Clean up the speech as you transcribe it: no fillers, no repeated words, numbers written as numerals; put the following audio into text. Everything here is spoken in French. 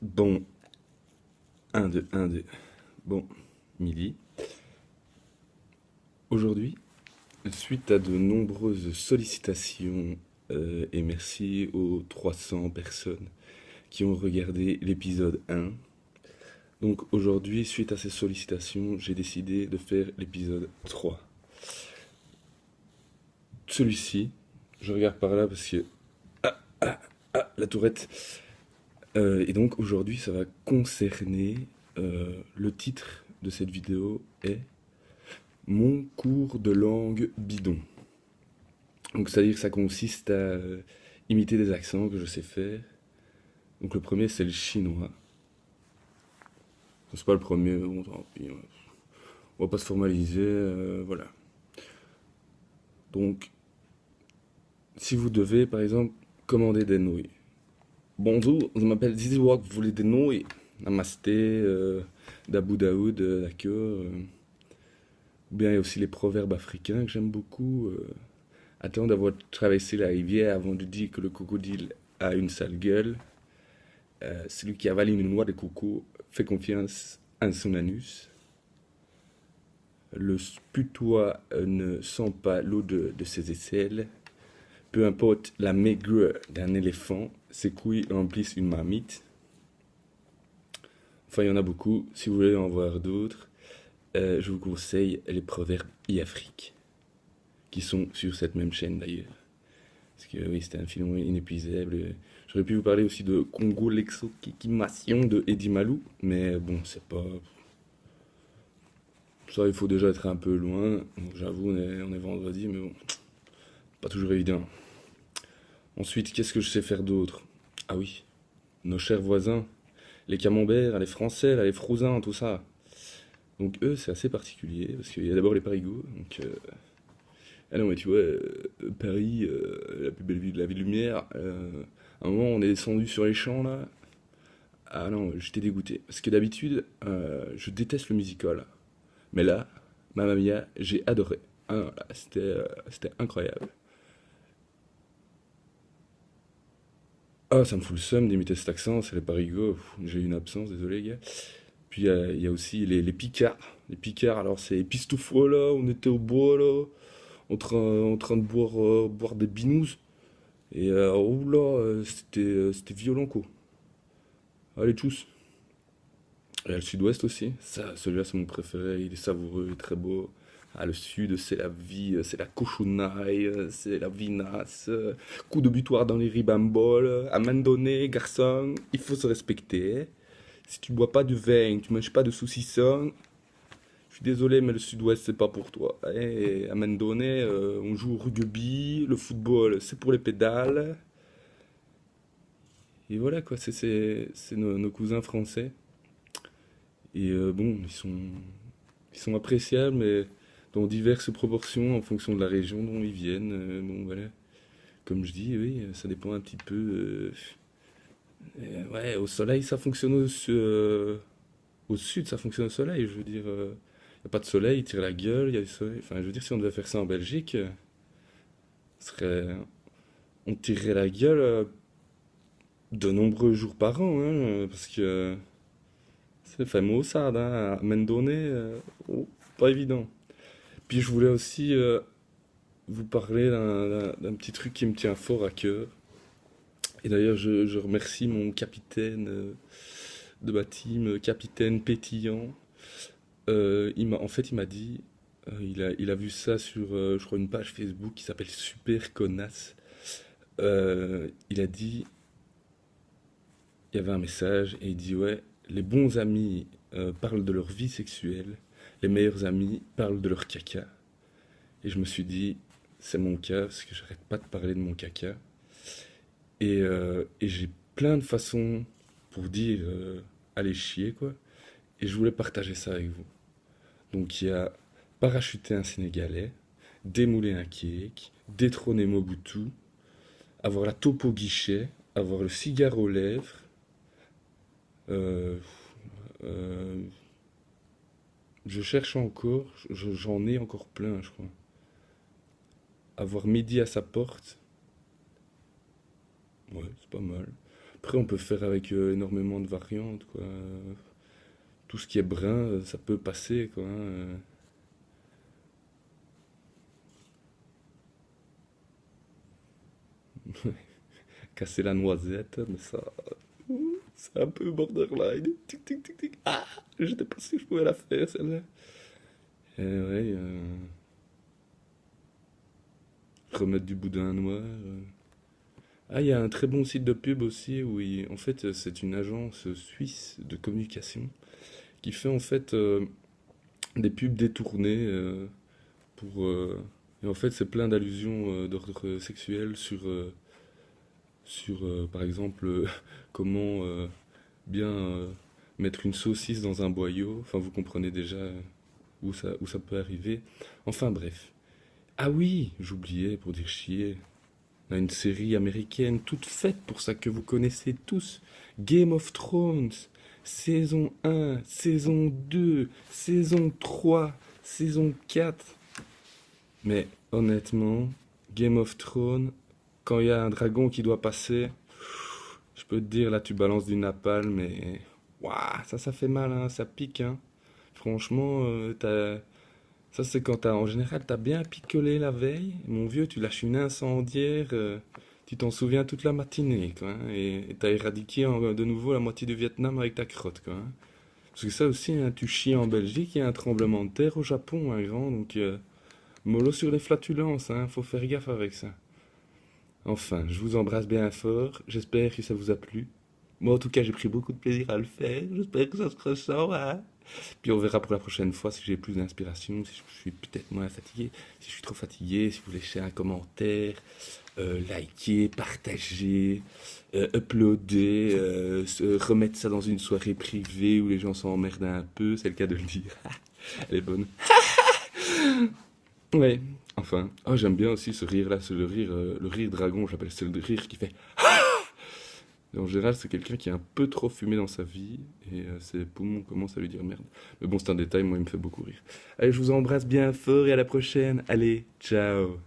Bon, un 2 1, 2. Bon, midi. Aujourd'hui, suite à de nombreuses sollicitations, et merci aux 300 personnes qui ont regardé l'épisode 1. Donc aujourd'hui, suite à ces sollicitations, j'ai décidé de faire l'épisode 3. Celui-ci, je regarde par là parce que... la tourette. Et donc aujourd'hui, ça va concerner... le titre de cette vidéo est Mon cours de langue bidon. Donc c'est-à-dire que ça consiste à imiter des accents que je sais faire. Donc le premier c'est le chinois. C'est pas le premier, bon tant pis. On va pas se formaliser, voilà. Donc si vous devez par exemple commander des nouilles. Bonjour, je m'appelle Zizi Wok, vous voulez des nouilles? Namasté, Dabou Daoud, d'accord. Ou bien il y a aussi les proverbes africains que j'aime beaucoup. Attends d'avoir traversé la rivière avant de dire que le crocodile a une sale gueule. Celui qui avale une noix de coco fait confiance à son anus. Le putois ne sent pas l'eau de ses aisselles. Peu importe la maigreur d'un éléphant, ses couilles remplissent une marmite. Enfin, il y en a beaucoup. Si vous voulez en voir d'autres, je vous conseille les proverbes e-Afrique, qui sont sur cette même chaîne d'ailleurs. Parce que oui, c'était un film inépuisable. J'aurais pu vous parler aussi de Congo l'exotisation de Eddie Malou, mais bon, c'est pas. Ça, il faut déjà être un peu loin. Donc, j'avoue, on est vendredi, mais bon, pas toujours évident. Ensuite, qu'est-ce que je sais faire d'autre? Ah oui, nos chers voisins, les camemberts, les français, là, les frousins, tout ça. Donc eux, c'est assez particulier, parce qu'il y a d'abord les parigots. Donc, ah non, mais tu vois, Paris, la plus belle ville de la ville lumière. À un moment, on est descendu sur les champs, là. Ah non, j'étais dégoûté. Parce que d'habitude, je déteste le musical. Mais là, Mamma Mia, j'ai adoré. Ah non, là, c'était incroyable. Ah, ça me fout le seum d'imiter cet accent, c'est les parigots. J'ai eu une absence, désolé, gars. Puis il y a aussi les Picards. Les Picards, alors c'est épistouffo là, on était au bois là, en train de boire des binous. Et oh là, c'était violent quoi. Allez tous. Il y a le sud-ouest aussi. Ça, celui-là, c'est mon préféré. Il est savoureux, il est très beau. Ah, le sud, c'est la vie, c'est la cochonaille, c'est la vinasse. Coup de butoir dans les ribamboles. À main donnée, garçon, il faut se respecter. Si tu bois pas de vin, tu manges pas de saucisson. Je suis désolé, mais le sud-ouest, c'est pas pour toi. Et à main donnée, on joue au rugby, le football, c'est pour les pédales. Et voilà quoi, c'est nos cousins français. Et bon, ils sont appréciables, mais dans diverses proportions en fonction de la région dont ils viennent. Bon, voilà. Comme je dis, oui, ça dépend un petit peu. Ouais, au soleil, ça fonctionne au sud, ça fonctionne au soleil. Je veux dire, il n'y a pas de soleil, il tire la gueule, il y a du soleil. Enfin, je veux dire, si on devait faire ça en Belgique, serait, on tirerait la gueule de nombreux jours par an, hein, parce que c'est fait maussade, hein, à main donnée, oh, pas évident. Puis je voulais aussi vous parler d'un petit truc qui me tient fort à cœur. Et d'ailleurs, je remercie mon capitaine de ma team, capitaine pétillant. En fait, il m'a dit, il a vu ça sur, je crois, une page Facebook qui s'appelle Super Connasse. Il a dit, il y avait un message et il dit, ouais, les bons amis parlent de leur vie sexuelle, les meilleurs amis parlent de leur caca. Et je me suis dit, c'est mon cas, parce que j'arrête pas de parler de mon caca. Et j'ai plein de façons pour dire allez chier, quoi. Et je voulais partager ça avec vous. Donc il y a parachuter un Sénégalais, démouler un cake, détrôner Mobutu, avoir la taupe au guichet, avoir le cigare aux lèvres, euh, euh, je cherche encore, j'en ai encore plein, je crois. Avoir midi à sa porte, ouais, c'est pas mal. Après, on peut faire avec énormément de variantes, quoi. Tout ce qui est brun, ça peut passer, quoi, hein. Casser la noisette, mais ça, c'est un peu borderline. Tic, tic, tic, tic. Ah, j'étais pas sûr que je pouvais la faire, celle-là. Ouais, remettre du boudin noir. Ah, il y a un très bon site de pub aussi où en fait c'est une agence suisse de communication qui fait en fait des pubs détournées pour et en fait c'est plein d'allusions d'ordre sexuel sur par exemple comment bien mettre une saucisse dans un boyau. Enfin vous comprenez déjà où ça peut arriver. Enfin bref. Ah oui, j'oubliais pour dire chier. On a une série américaine toute faite pour ça que vous connaissez tous. Game of Thrones, saison 1, saison 2, saison 3, saison 4. Mais honnêtement, Game of Thrones, quand il y a un dragon qui doit passer, je peux te dire, là tu balances du napalm, mais waouh, ça fait mal, hein, ça pique, hein. Franchement, ça c'est quand en général t'as bien picolé la veille, mon vieux, tu lâches une incendiaire, tu t'en souviens toute la matinée, quoi, hein, et t'as éradiqué de nouveau la moitié du Vietnam avec ta crotte, quoi, hein. Parce que ça aussi, hein, tu chies en Belgique, il y a un tremblement de terre au Japon, un grand, donc mollo sur les flatulences, hein, faut faire gaffe avec ça. Enfin, je vous embrasse bien fort, j'espère que ça vous a plu. Moi, en tout cas, j'ai pris beaucoup de plaisir à le faire, j'espère que ça se ressent, hein. Puis on verra pour la prochaine fois si j'ai plus d'inspiration, si je suis peut-être moins fatigué, si je suis trop fatigué, si vous voulez laisser un commentaire, liker, partager, uploader, remettre ça dans une soirée privée où les gens s'emmerdent un peu, c'est le cas de le dire. Elle est bonne. Ouais, enfin. Oh, j'aime bien aussi ce rire-là, c'est le rire dragon, j'appelle c'est le rire qui fait. Et en général, c'est quelqu'un qui a un peu trop fumé dans sa vie et ses poumons commencent à lui dire merde. Mais bon, c'est un détail, moi, il me fait beaucoup rire. Allez, je vous embrasse bien fort et à la prochaine. Allez, ciao.